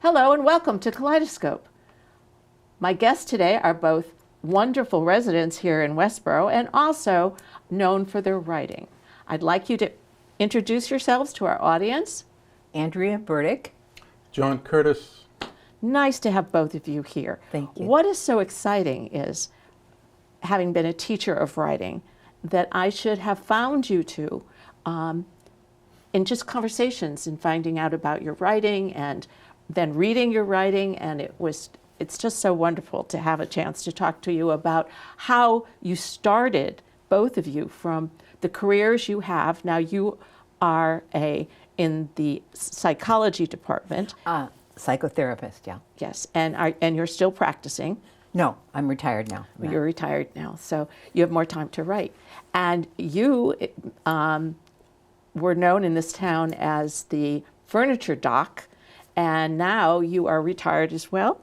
Hello and welcome to Kaleidoscope. My guests today are both wonderful residents here in Westboro and also known for their writing. I'd like you to introduce yourselves to our audience. Andrea, Burdick. John Curtis. Nice to have both of you here. Thank you. What is so exciting is, having been a teacher of writing, that I should have found you two in just conversations and finding out about your writing and then reading your writing, and it's just so wonderful to have a chance to talk to you about how you started, both of you, from the careers you have. Now you are in the psychology department. Psychotherapist, yeah. Yes, and you're still practicing. No, I'm retired now. You're retired now, so you have more time to write. And you were known in this town as the furniture doc, and now you are retired as well?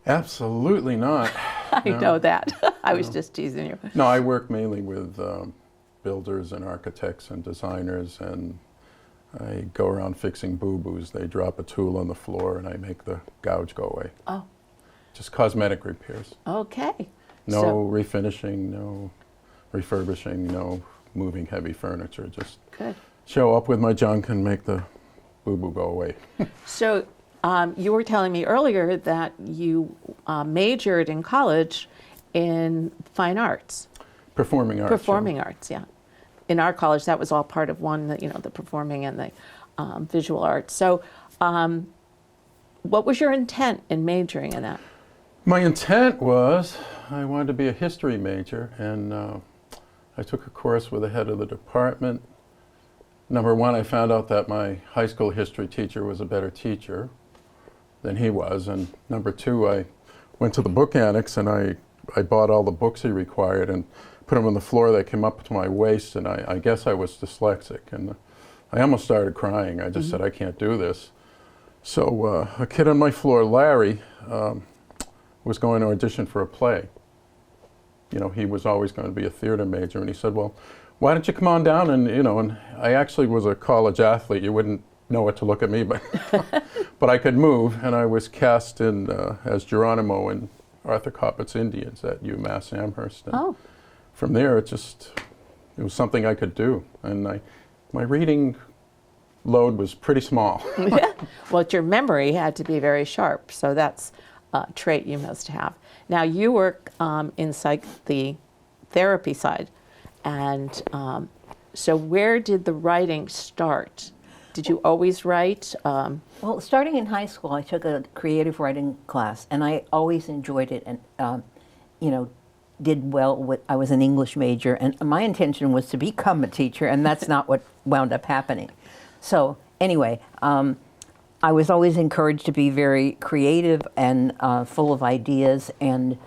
Absolutely not. I know that. I was just teasing you. No, I work mainly with builders and architects and designers, and I go around fixing boo-boos. They drop a tool on the floor and I make the gouge go away. Oh. Just cosmetic repairs. Okay. No refinishing, no refurbishing, no moving heavy furniture. Just Good. show up with my junk and make the boo-boo go away. So you were telling me earlier that you majored in college in fine arts. Performing arts. Performing arts, yeah. In our college, that was all part of one, the performing and the visual arts. So what was your intent in majoring in that? My intent was I wanted to be a history major, and I took a course with the head of the department. Number one, I found out that my high school history teacher was a better teacher than he was, and number two, I went to the book annex and I bought all the books he required and put them on the floor. They came up to my waist, and I guess I was dyslexic, and I almost started crying. I just said, I can't do this. So a kid on my floor, Larry, was going to audition for a play. You know, he was always going to be a theater major, and he said, well, why don't you come on down? And and I actually was a college athlete. You wouldn't know what to look at me, but but I could move, and I was cast in as Geronimo in Arthur Coppett's Indians at UMass Amherst. And from there, it was something I could do, and my reading load was pretty small. Yeah. Well, your memory had to be very sharp, so that's a trait you must have. Now, you work in the therapy side, and so where did the writing start? Did you always write? Well, starting in high school, I took a creative writing class, and I always enjoyed it, and did well. I was an English major, and my intention was to become a teacher, and that's not what wound up happening. So anyway, I was always encouraged to be very creative and full of ideas, and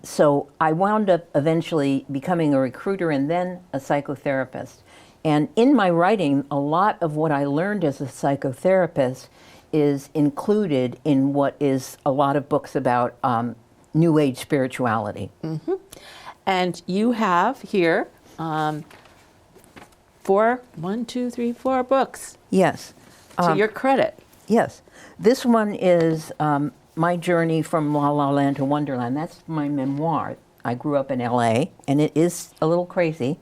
so I wound up eventually becoming a recruiter and then a psychotherapist. And in my writing, a lot of what I learned as a psychotherapist is included in what is a lot of books about New Age spirituality. Mm-hmm. And you have here 4 books. Yes. To your credit. Yes. This one is my journey from La La Land to Wonderland. That's my memoir. I grew up in LA, and it is a little crazy.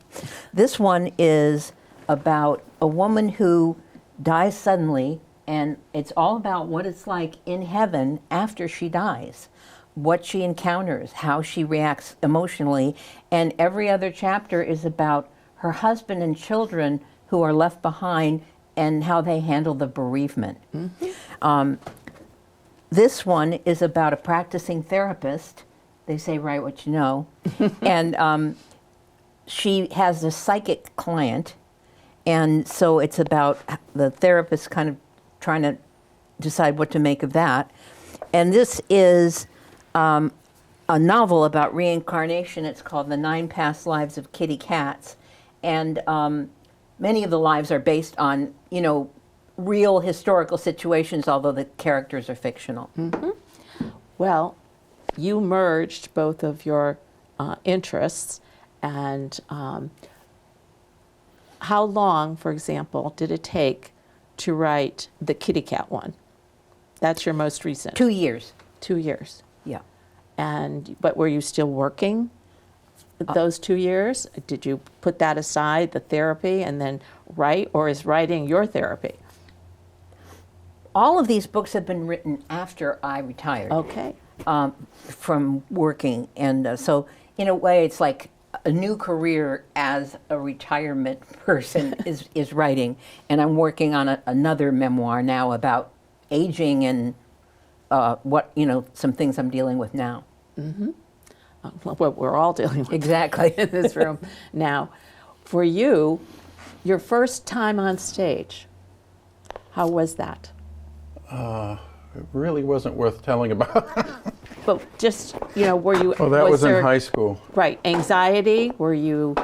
This one is about a woman who dies suddenly, and it's all about what it's like in heaven after she dies, what she encounters, how she reacts emotionally, and every other chapter is about her husband and children who are left behind and how they handle the bereavement. Mm-hmm. This one is about a practicing therapist. They say, write what you know. And she has a psychic client, and so it's about the therapist kind of trying to decide what to make of that. And this is a novel about reincarnation. It's called The 9 Past Lives of Kitty Cats. And many of the lives are based on, real historical situations, although the characters are fictional. Mm-hmm. Well, you merged both of your interests, and how long, for example, did it take to write the kitty cat one? That's your most recent. 2 years. 2 years. Yeah. But were you still working those 2 years? Did you put that aside, the therapy, and then write, or is writing your therapy? All of these books have been written after I retired. Okay. From working, and so in a way it's like a new career as a retirement person is writing, and I'm working on another memoir now about aging and some things I'm dealing with now. What we're all dealing with Exactly. in this room. Now, for you, your first time on stage, how was that? It really wasn't worth telling about. But just, were you... Well, that was in there- high school. Right. Anxiety? Were you...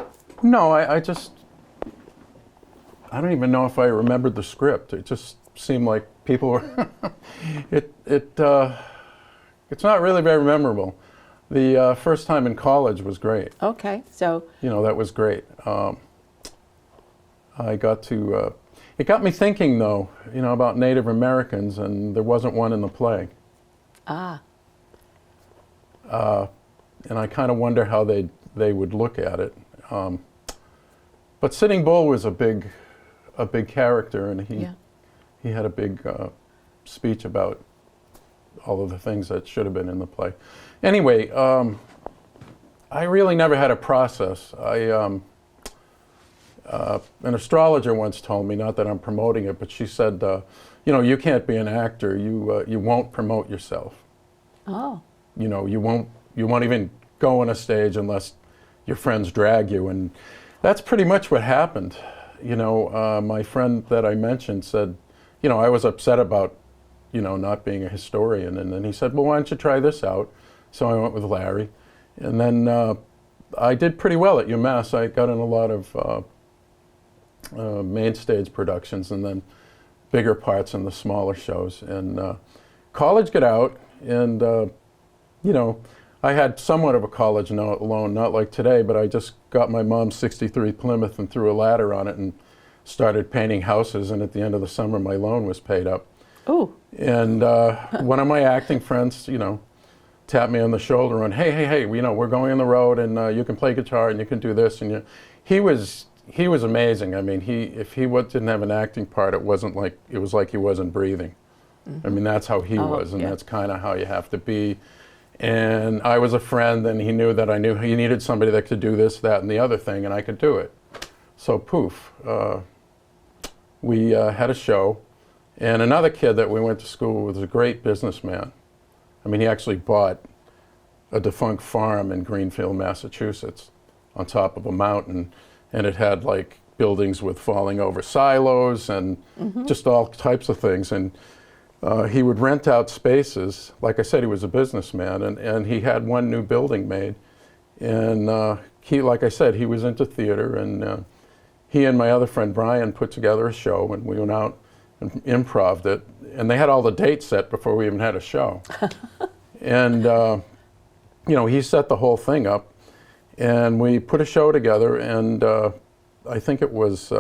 No, I don't even know if I remembered the script. It just seemed like people were... It's not really very memorable. The first time in college was great. Okay. So, That was great. I got to... it got me thinking, though, about Native Americans, and there wasn't one in the play. And I kind of wonder how they would look at it. But Sitting Bull was a big character, and he had a big speech about all of the things that should have been in the play. Anyway, I really never had a process. An astrologer once told me, not that I'm promoting it, but she said, you can't be an actor. You won't promote yourself. oh, You won't even go on a stage unless your friends drag you, and that's pretty much what happened. My friend that I mentioned said, I was upset about, not being a historian, and then he said, well, why don't you try this out? So I went with Larry, and then I did pretty well at UMass. I got in a lot of main stage productions, and then bigger parts in the smaller shows. And college got out, and I had somewhat of a college loan, not like today, but I just got my mom's '63 Plymouth and threw a ladder on it and started painting houses, and at the end of the summer my loan was paid up. ooh, And one of my acting friends, tapped me on the shoulder and, hey, we're going on the road, and you can play guitar and you can do this. And he was amazing. I mean, if he didn't have an acting part, it was like he wasn't breathing. I mean, that's how he was, and yeah. that's kind of how you have to be. And I was a friend, and he knew that I knew he needed somebody that could do this, that, and the other thing, and I could do it. So poof, we had a show, and another kid that we went to school with was a great businessman. I mean, he actually bought a defunct farm in Greenfield, Massachusetts, on top of a mountain, and it had like buildings with falling over silos and just all types of things. And he would rent out spaces. Like I said, he was a businessman, and he had one new building made. And like I said, he was into theater, and he and my other friend Brian put together a show, and we went out and improv'd it. And they had all the dates set before we even had a show. And he set the whole thing up, and we put a show together, and I think it was,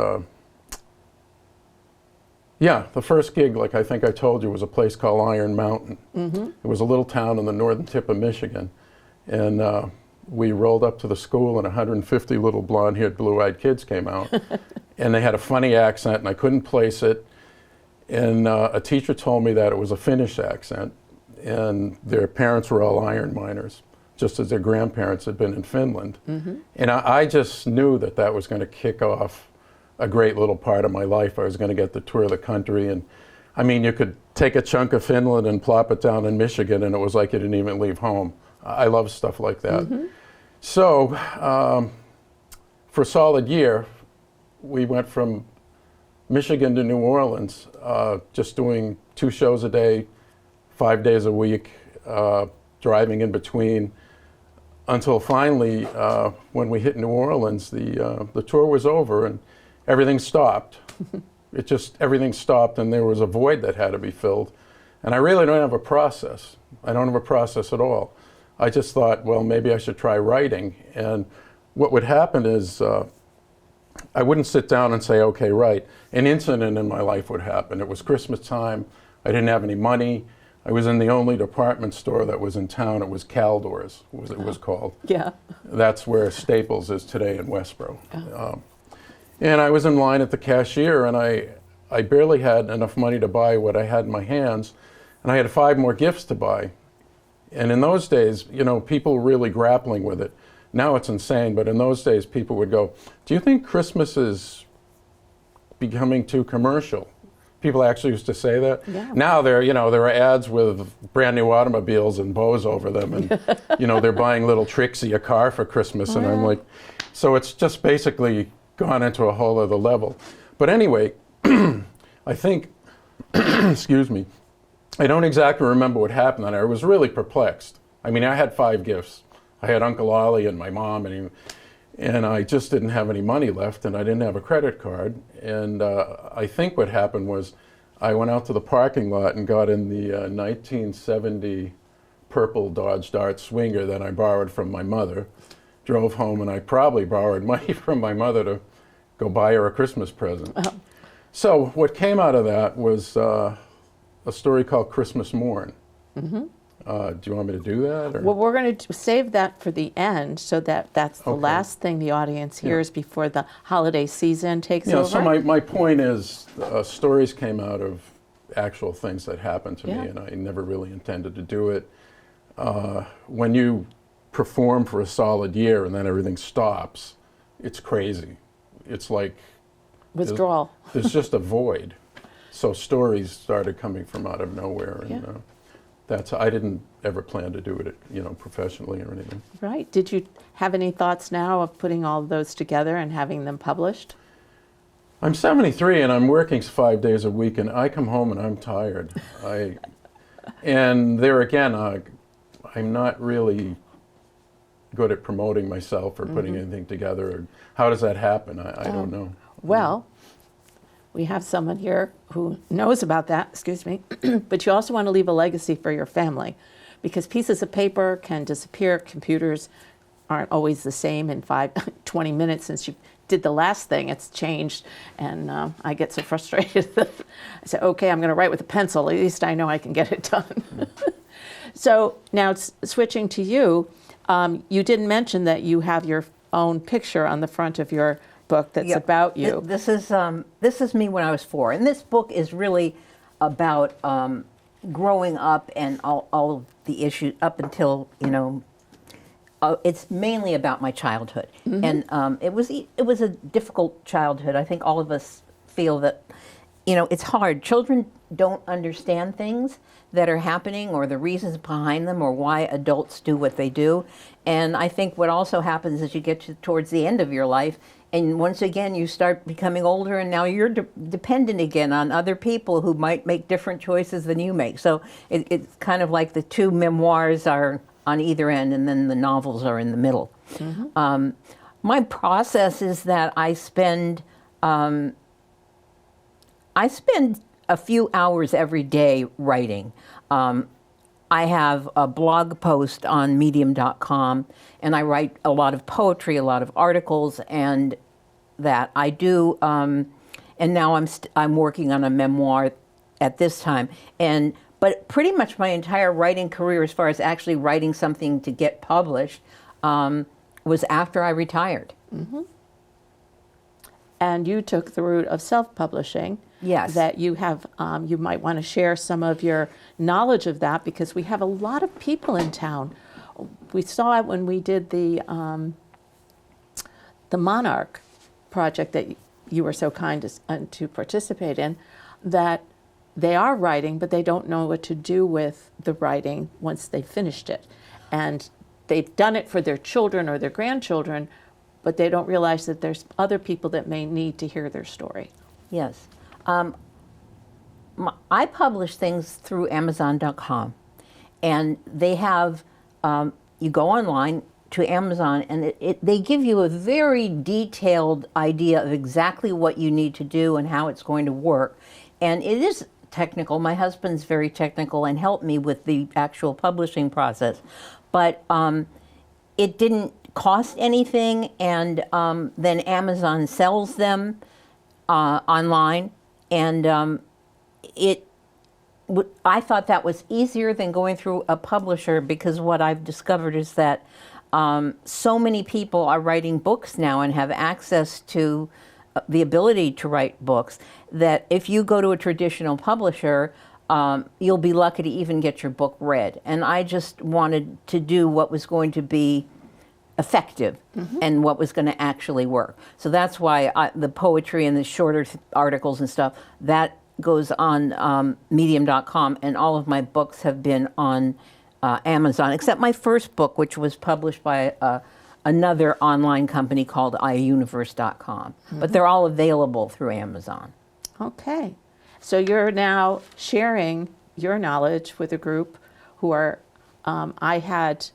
the first gig, like I think I told you, was a place called Iron Mountain. It was a little town in the northern tip of Michigan. And we rolled up to the school, and 150 little blonde-haired, blue-eyed kids came out. And they had a funny accent, and I couldn't place it. And a teacher told me that it was a Finnish accent, and their parents were all iron miners, just as their grandparents had been in Finland. And I just knew that was going to kick off a great little part of my life. I was going to get to tour the country, and I mean, you could take a chunk of Finland and plop it down in Michigan, and it was like you didn't even leave home. I love stuff like that. So for a solid year, we went from Michigan to New Orleans, just doing 2 shows a day, 5 days a week, driving in between, until finally, when we hit New Orleans, the tour was over and everything stopped. Everything stopped, and there was a void that had to be filled. And I really don't have a process. I don't have a process at all. I just thought, well, maybe I should try writing. And what would happen is, I wouldn't sit down and say, okay, write. An incident in my life would happen. It was Christmas time. I didn't have any money. I was in the only department store that was in town. It was Caldor's, it was called. Yeah. That's where Staples is today in Westboro. And I was in line at the cashier, and I barely had enough money to buy what I had in my hands, and I had 5 more gifts to buy. And in those days, you know, people were really grappling with it. Now it's insane, but in those days, people would go, "Do you think Christmas is becoming too commercial?" People actually used to say that. Yeah. Now there are ads with brand new automobiles and bows over them, and they're buying little Trixie a car for Christmas, and I'm like, so it's just basically gone into a whole other level. But anyway, I think, excuse me, I don't exactly remember what happened, and I was really perplexed. I mean, I had 5 gifts. I had Uncle Ollie and my mom, and I just didn't have any money left, and I didn't have a credit card. And I think what happened was I went out to the parking lot and got in the 1970 purple Dodge Dart Swinger that I borrowed from my mother, drove home, and I probably borrowed money from my mother to go buy her a Christmas present. Oh. So what came out of that was a story called Christmas Morn. Mm-hmm. Do you want me to do that? Or? Well, we're going to save that for the end, so that's the Okay. last thing the audience hears before the holiday season takes You know, over. so my point is, stories came out of actual things that happened to Yeah. me, and I never really intended to do it. When you perform for a solid year and then everything stops, it's crazy. It's like Withdrawal. there's just a void. So stories started coming from out of nowhere, and Yeah. I didn't ever plan to do it, professionally or anything. Right. Did you have any thoughts now of putting all of those together and having them published? I'm 73 and I'm working 5 days a week, and I come home and I'm tired. And there again, I'm not really good at promoting myself or putting anything together. Or how does that happen? I don't know. Well, we have someone here who knows about that, excuse me, but you also want to leave a legacy for your family, because pieces of paper can disappear. Computers aren't always the same in 20 minutes since you did the last thing. It's changed, and I get so frustrated. I say, okay, I'm going to write with a pencil. At least I know I can get it done. So now switching to you, you didn't mention that you have your own picture on the front of your book that's about you. This is me when I was 4, and this book is really about growing up and all of the issues up until it's mainly about my childhood, and it was a difficult childhood. I think all of us feel that it's hard. Children don't understand things that are happening or the reasons behind them or why adults do what they do. And I think what also happens is you get towards the end of your life, and once again you start becoming older, and now you're dependent again on other people who might make different choices than you make. So it's kind of like the 2 memoirs are on either end, and then the novels are in the middle. My process is that I spend a few hours every day writing. I have a blog post on medium.com, and I write a lot of poetry, a lot of articles, and that I do. And now I'm working on a memoir at this time. But pretty much my entire writing career, as far as actually writing something to get published, was after I retired. And you took the route of self-publishing. Yes. That you have, you might want to share some of your knowledge of that, because we have a lot of people in town. We saw it when we did the Monarch project that you were so kind to participate in, that they are writing, but they don't know what to do with the writing once they've finished it. And they've done it for their children or their grandchildren, but they don't realize that there's other people that may need to hear their story. Yes. I publish things through Amazon.com, and they have, you go online to Amazon, and they give you a very detailed idea of exactly what you need to do and how it's going to work. And it is technical. My husband's very technical and helped me with the actual publishing process. But it didn't cost anything, and then Amazon sells them online. And I thought that was easier than going through a publisher, because what I've discovered is that so many people are writing books now and have access to the ability to write books, that if you go to a traditional publisher, you'll be lucky to even get your book read. And I just wanted to do what was going to be effective and what was going to actually work. So that's why the poetry and the shorter articles and stuff, that goes on medium.com, and all of my books have been on Amazon, except my first book, which was published by another online company called iuniverse.com. But they're all available through Amazon. Okay. So you're now sharing your knowledge with a group who are, I had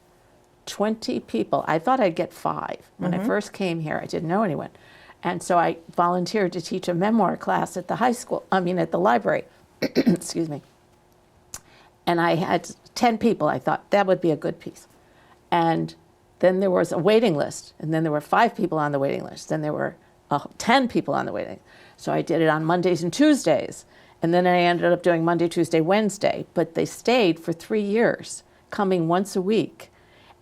20 people. I thought I'd get 5. When I first came here, I didn't know anyone. And so I volunteered to teach a memoir class at the at the library. Excuse me. And I had 10 people. I thought that would be a good piece. And then there was a waiting list. And then there were 5 people on the waiting list. Then there were 10 people on the waiting list. So I did it on Mondays and Tuesdays. And then I ended up doing Monday, Tuesday, Wednesday. But they stayed for 3 years, coming once a week.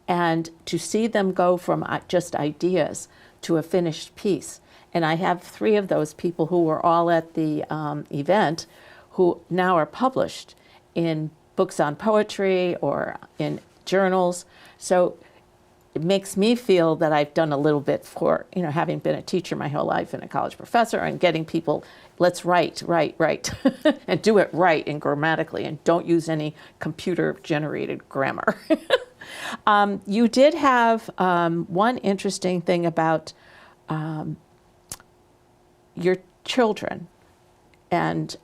And to see them go from just ideas to a finished piece. And I have 3 of those people who were all at the event who now are published in books on poetry or in journals. So it makes me feel that I've done a little bit for, having been a teacher my whole life and a college professor, and getting people, let's write, and do it right and grammatically, and don't use any computer-generated grammar. You did have one interesting thing about your children, and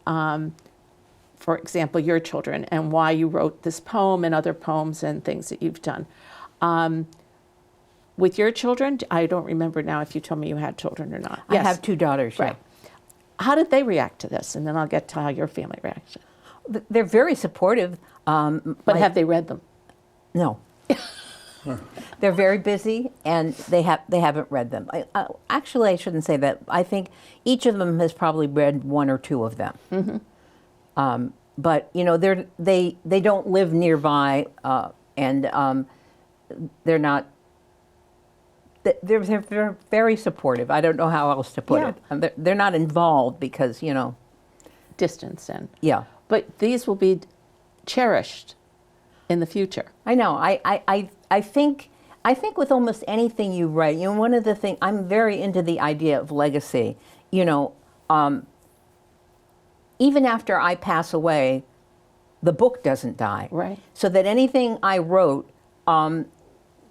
for example, your children, and why you wrote this poem and other poems and things that you've done. With your children, I don't remember now if you told me you had children or not. I have 2 daughters, right. Yeah. How did they react to this? And then I'll get to how your family reacted. They're very supportive. But have they read them? No. They're very busy, and they haven't read them. Actually, I shouldn't say that. I think each of them has probably read 1 or 2 of them. But they don't live nearby, and they're not. They're very supportive. I don't know how else to put it. They're not involved because Distance and yeah. But these will be cherished in the future. I know. I think with almost anything you write, one of the things, I'm very into the idea of legacy. Even after I pass away, the book doesn't die. Right. So that anything I wrote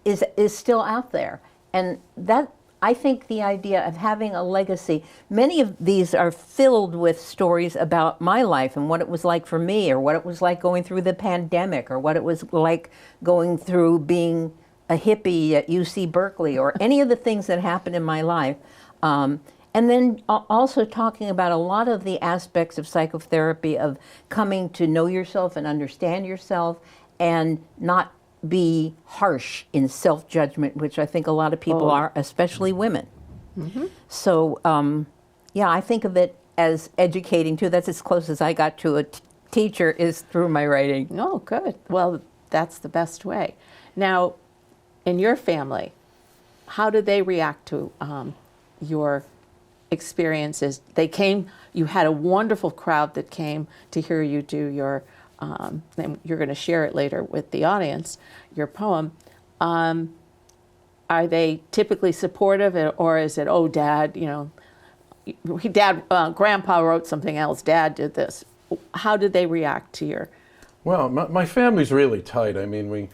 is still out there. And that, I think the idea of having a legacy, many of these are filled with stories about my life and what it was like for me, or what it was like going through the pandemic, or what it was like going through being a hippie at UC Berkeley, or any of the things that happened in my life. And then also talking about a lot of the aspects of psychotherapy, of coming to know yourself and understand yourself, and not be harsh in self-judgment, which I think a lot of people are, especially women. So, I think of it as educating too. That's as close as I got to a teacher, is through my writing. Oh, good. Well, that's the best way. Now, in your family, how did they react to your experiences? You had a wonderful crowd that came to hear you do your and you're going to share it later with the audience, your poem. Are they typically supportive, or is it, oh, Dad, Grandpa wrote something else, Dad did this? How did they react to your? Well, my family's really tight. I mean,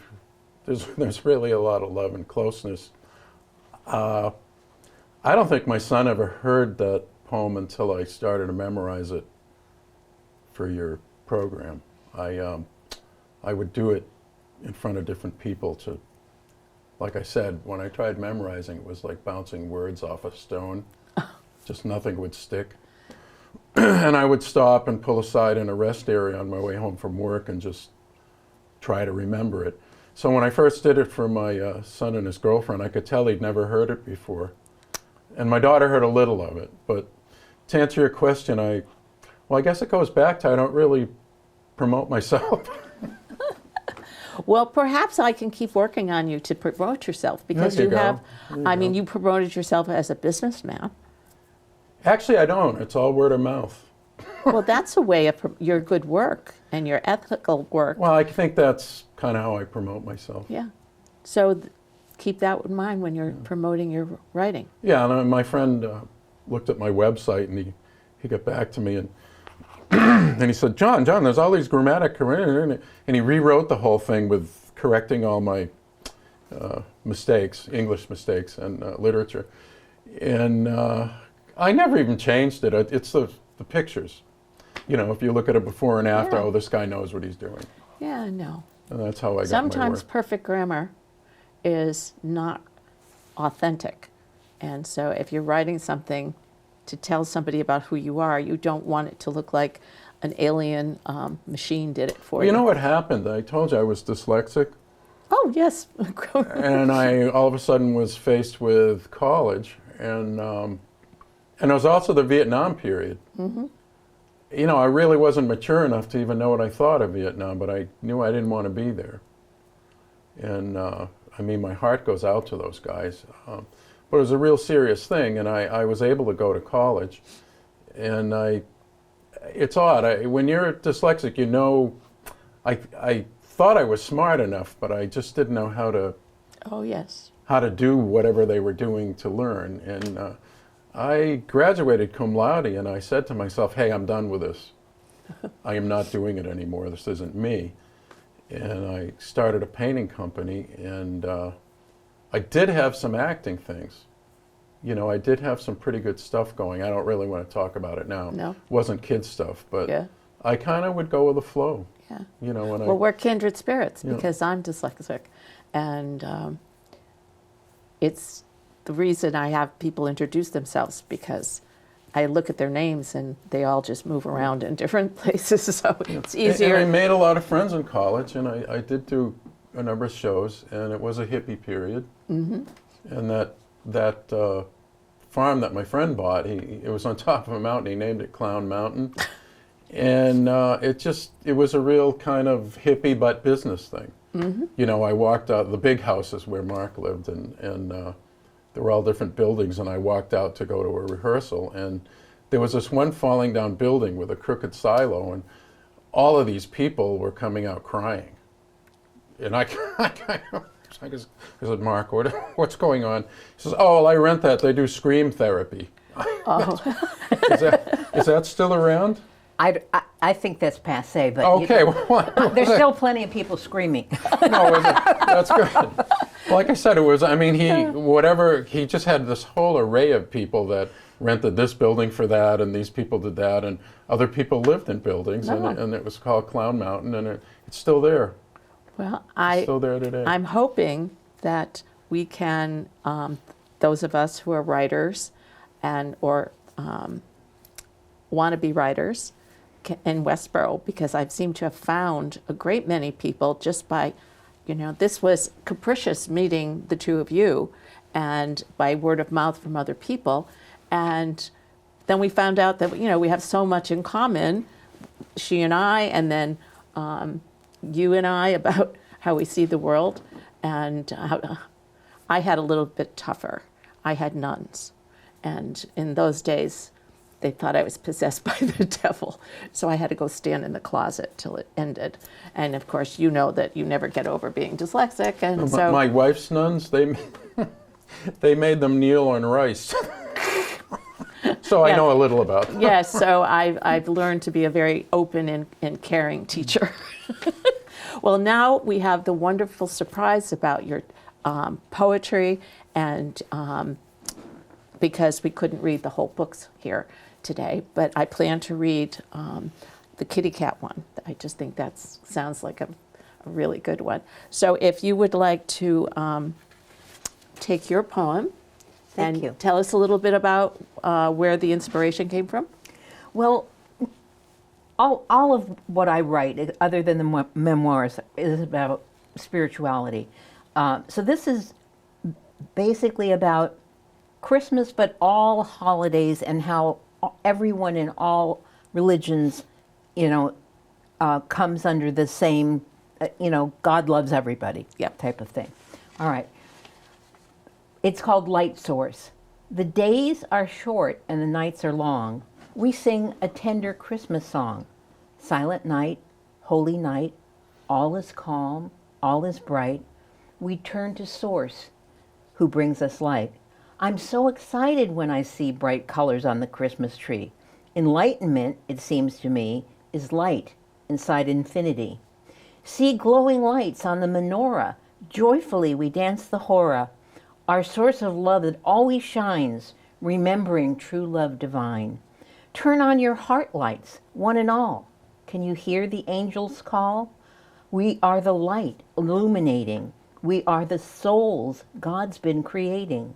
there's really a lot of love and closeness. I don't think my son ever heard that poem until I started to memorize it for your program. I would do it in front of different people like I said, when I tried memorizing, it was like bouncing words off a stone. Just nothing would stick. And I would stop and pull aside in a rest area on my way home from work and just try to remember it. So when I first did it for my son and his girlfriend, I could tell he'd never heard it before. And my daughter heard a little of it. But to answer your question, I guess it goes back to I don't really promote myself. Well, perhaps I can keep working on you to promote yourself because There you you go. have, There you I mean, go. you promoted yourself as a businessman. Actually, I don't. It's all word of mouth. Well, that's a way of your good work and your ethical work. Well, I think that's kind of how I promote myself. Yeah. So keep that in mind when you're promoting your writing. Yeah, and my friend looked at my website and he got back to me and and he said, John, there's all these grammatic, and he rewrote the whole thing with correcting all my mistakes, English mistakes and literature. And I never even changed it. It's the pictures. You know, if you look at it before and after, Yeah. oh, this guy knows what he's doing. Yeah, I know. And that's how I got Sometimes my work. perfect grammar is not authentic. And so if you're writing something to tell somebody about who you are, you don't want it to look like an alien machine did it for you. You know what happened? I told you I was dyslexic. Oh, yes. And I all of a sudden was faced with college, and it was also the Vietnam period. Mm-hmm. You know, I really wasn't mature enough to even know what I thought of Vietnam, but I knew I didn't want to be there. And I mean, my heart goes out to those guys. But it was a real serious thing, and I was able to go to college. And it's odd. When you're dyslexic, you know, I thought I was smart enough, but I just didn't know Oh, yes. how to do whatever they were doing to learn. And I graduated cum laude, and I said to myself, hey, I'm done with this. I am not doing it anymore. This isn't me. And I started a painting company, and I did have some acting things. You know, I did have some pretty good stuff going. I don't really want to talk about it now. No. It wasn't kid stuff, but Yeah. I kind of would go with the flow. Yeah. You know, when Well, we're kindred spirits Yeah. because I'm dyslexic. And it's the reason I have people introduce themselves because I look at their names and they all just move around in different places. So it's easier. And I made a lot of friends in college, and I did do a number of shows, and it was a hippie period. Mm-hmm. And that farm that my friend bought, it was on top of a mountain. He named it Clown Mountain. And it was a real kind of hippie but business thing. Mm-hmm. You know, I walked out, the big houses where Mark lived, and there were all different buildings, and I walked out to go to a rehearsal, and there was this one falling down building with a crooked silo, and all of these people were coming out crying. And I said, Mark, what's going on? He says, oh, well, I rent that. They do scream therapy. Oh. Is that still around? I think that's passé, but Okay, there's still plenty of people screaming. No, that's good. Like I said, he just had this whole array of people that rented this building for that, and these people did that, and other people lived in buildings, No. and it was called Clown Mountain, and it's still there. Well, It's still there today. I'm hoping that we can, those of us who are writers or want to be writers in Westboro, because I seem to have found a great many people just by, this was capricious meeting the two of you and by word of mouth from other people. And then we found out that, we have so much in common, she and I, and then you and I, about how we see the world. And I had a little bit tougher. I had nuns. And in those days, they thought I was possessed by the devil. So I had to go stand in the closet till it ended. And of course, you know that you never get over being dyslexic. And so My wife's nuns, they made them kneel on rice. So I Yeah. know a little about that. yes, so I've learned to be a very open and caring teacher. Well, now we have the wonderful surprise about your poetry, and because we couldn't read the whole books here today, but I plan to read the kitty cat one. I just think that sounds like a really good one. So if you would like to take your poem Thank and you. tell us a little bit about where the inspiration came from. Well, all of what I write, other than the memoirs, is about spirituality. So this is basically about Christmas, but all holidays, and how everyone in all religions, comes under the same, God loves everybody Yep. type of thing. All right. It's called Light Source. The days are short and the nights are long. We sing a tender Christmas song. Silent night, holy night, all is calm, all is bright. We turn to Source, who brings us light. I'm so excited when I see bright colors on the Christmas tree. Enlightenment, it seems to me, is light inside infinity. See glowing lights on the menorah. Joyfully we dance the hora. Our source of love that always shines, remembering true love divine. Turn on your heart lights, one and all. Can you hear the angels call? We are the light illuminating. We are the souls God's been creating.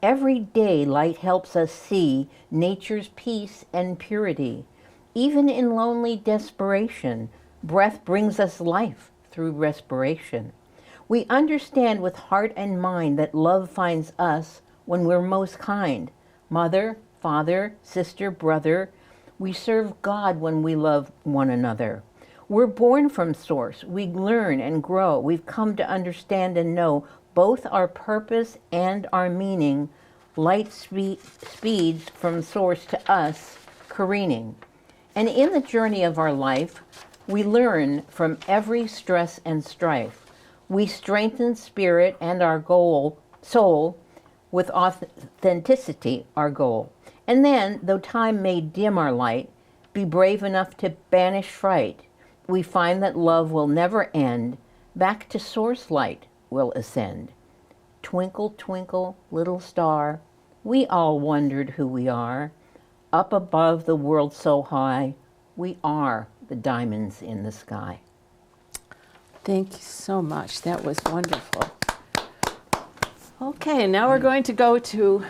Every day light helps us see nature's peace and purity. Even in lonely desperation, breath brings us life through respiration. We understand with heart and mind that love finds us when we're most kind. Mother, father, sister, brother, we serve God when we love one another. We're born from Source. We learn and grow. We've come to understand and know both our purpose and our meaning. Light speeds from Source to us, careening. And in the journey of our life, we learn from every stress and strife. We strengthen spirit and our soul, with authenticity, our goal. And then, though time may dim our light, be brave enough to banish fright. We find that love will never end. Back to Source light will ascend. Twinkle, twinkle, little star, we all wondered who we are. Up above the world so high, we are the diamonds in the sky. Thank you so much. That was wonderful. Okay, now we're going to go to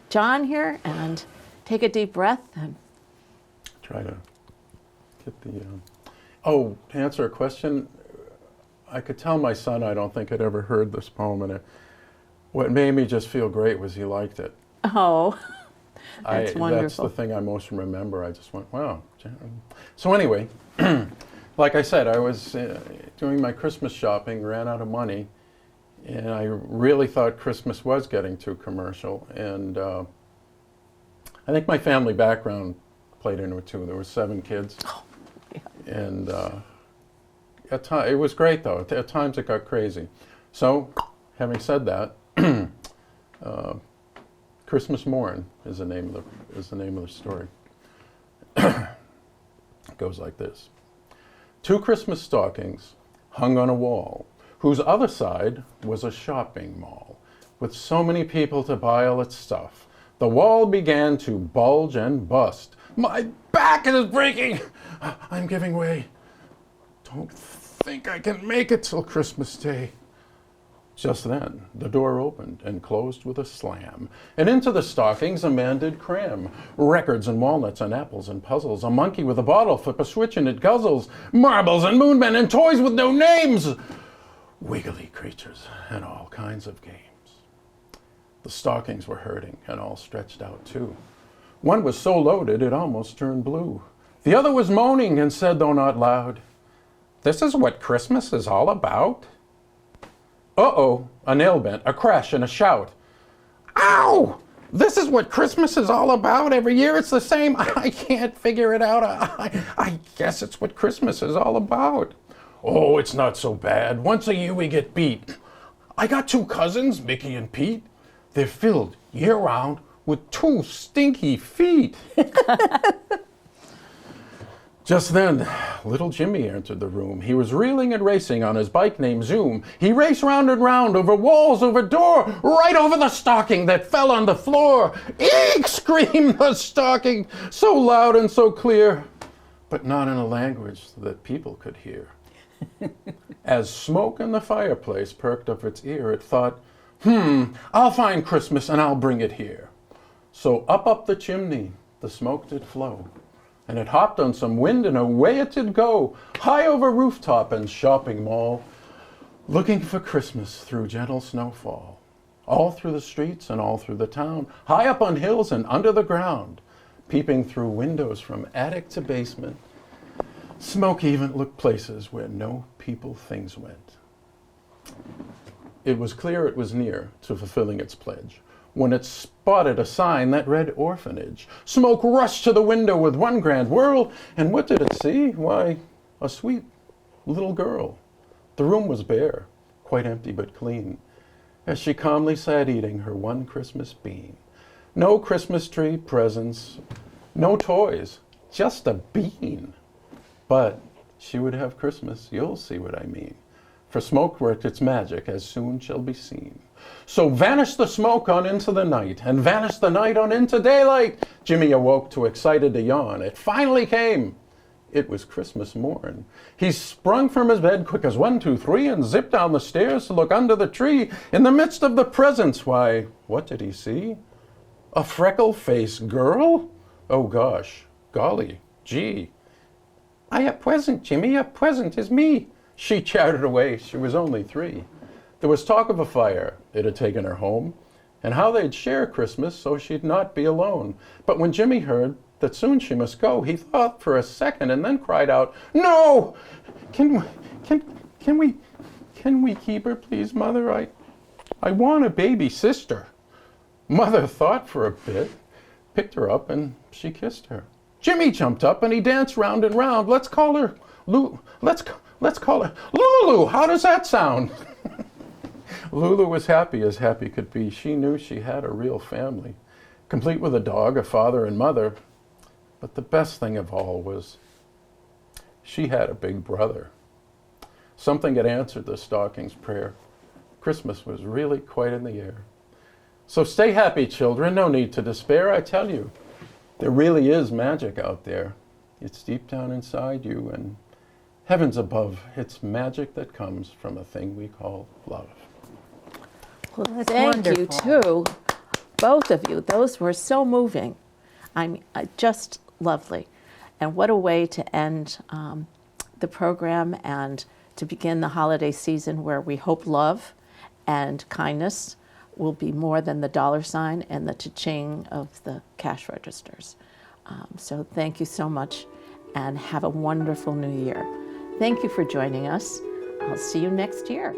John here and take a deep breath. And Try to get the... to answer a question, I could tell my son I don't think I'd ever heard this poem, and what made me just feel great was he liked it. oh, that's That's wonderful. the thing I most remember. I just went, wow. So anyway, like I said, I was doing my Christmas shopping, ran out of money, and I really thought Christmas was getting too commercial. And I think my family background played into it too. There were 7 kids. Oh, yeah. And it was great though. At times it got crazy. So, having said that, Christmas Morn is the name of the story. It goes like this: 2 Christmas stockings hung on a wall, whose other side was a shopping mall, with so many people to buy all its stuff. The wall began to bulge and bust. My back is breaking. I'm giving way. Don't think I can make it till Christmas Day. Just then, the door opened and closed with a slam, and into the stockings a man did cram. Records and walnuts and apples and puzzles, a monkey with a bottle, flip a switch and it guzzles, marbles and moonmen and toys with no names, wiggly creatures and all kinds of games. The stockings were hurting and all stretched out too. One was so loaded it almost turned blue. The other was moaning and said, though not loud, "This is what Christmas is all about?" Uh-oh, a nail bent, a crash, and a shout. Ow! This is what Christmas is all about? Every year it's the same? I can't figure it out. I guess it's what Christmas is all about. Oh, it's not so bad. Once a year we get beat. I got 2 cousins, Mickey and Pete. They're filled year-round with 2 stinky feet. Just then, little Jimmy entered the room. He was reeling and racing on his bike named Zoom. He raced round and round, over walls, over door, right over the stocking that fell on the floor. Eek! Screamed the stocking, so loud and so clear, but not in a language that people could hear. As smoke in the fireplace perked up its ear, it thought, I'll find Christmas and I'll bring it here. So up the chimney the smoke did flow, and it hopped on some wind and away it did go, high over rooftop and shopping mall, looking for Christmas through gentle snowfall, all through the streets and all through the town, high up on hills and under the ground, peeping through windows from attic to basement, Smoke even looked places where no people things went. It was clear it was near to fulfilling its pledge when it spotted a sign that read orphanage. Smoke rushed to the window with one grand whirl, and what did it see? Why, a sweet little girl. The room was bare, quite empty but clean, as she calmly sat eating her one Christmas bean. No Christmas tree presents, no toys, just a bean. But she would have Christmas, you'll see what I mean. For smoke worked its magic, as soon shall be seen. So vanished the smoke on into the night, and vanished the night on into daylight. Jimmy awoke too excited to yawn. It finally came. It was Christmas morn. He sprung from his bed quick as 1, 2, 3, and zipped down the stairs to look under the tree. In the midst of the presents, why, what did he see? A freckle-faced girl? Oh gosh, golly, gee. A present, Jimmy, a present is me. She chattered away, she was only 3. There was talk of a fire, it had taken her home, and how they'd share Christmas so she'd not be alone. But when Jimmy heard that soon she must go, he thought for a second and then cried out, "No! Can we keep her, please, Mother? I want a baby sister." Mother thought for a bit, picked her up, and she kissed her. Jimmy jumped up and he danced round and round. Let's call her let's call her Lulu. How does that sound? Lulu was happy as happy could be. She knew she had a real family, complete with a dog, a father, and mother. But the best thing of all was she had a big brother. Something had answered the stocking's prayer. Christmas was really quite in the air. So stay happy, children. No need to despair. I tell you, there really is magic out there. It's deep down inside you, and heavens above, it's magic that comes from a thing we call love. Well, That's thank you wonderful. too, both of you. Those were so moving. I mean, just lovely. And what a way to end the program and to begin the holiday season where we hope love and kindness will be more than the $ and the cha-ching of the cash registers. So thank you so much and have a wonderful new year. Thank you for joining us. I'll see you next year.